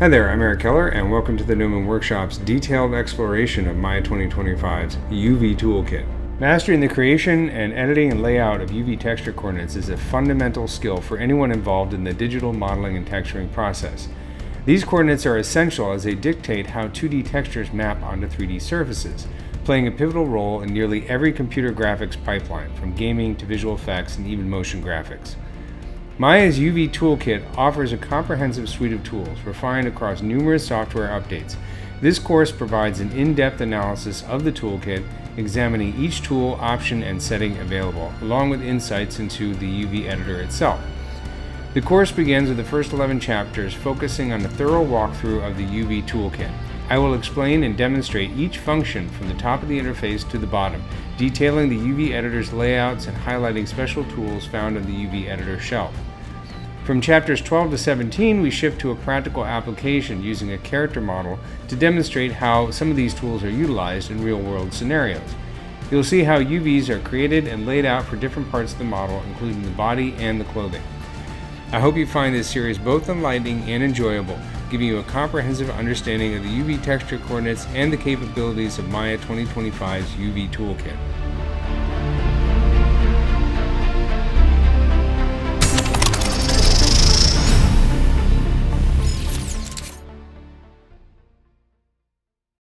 Hi there, I'm Eric Keller, and welcome to the Newman Workshop's detailed exploration of Maya 2025's UV Toolkit. Mastering the creation and editing and layout of UV texture coordinates is a fundamental skill for anyone involved in the digital modeling and texturing process. These coordinates are essential as they dictate how 2D textures map onto 3D surfaces, playing a pivotal role in nearly every computer graphics pipeline, from gaming to visual effects and even motion graphics. Maya's UV Toolkit offers a comprehensive suite of tools refined across numerous software updates. This course provides an in-depth analysis of the toolkit, examining each tool, option, and setting available, along with insights into the UV editor itself. The course begins with the first 11 chapters focusing on a thorough walkthrough of the UV Toolkit. I will explain and demonstrate each function from the top of the interface to the bottom, detailing the UV editor's layouts and highlighting special tools found on the UV editor shelf. From chapters 12 to 17, we shift to a practical application using a character model to demonstrate how some of these tools are utilized in real-world scenarios. You'll see how UVs are created and laid out for different parts of the model, including the body and the clothing. I hope you find this series both enlightening and enjoyable, giving you a comprehensive understanding of the UV texture coordinates and the capabilities of Maya 2025's UV Toolkit.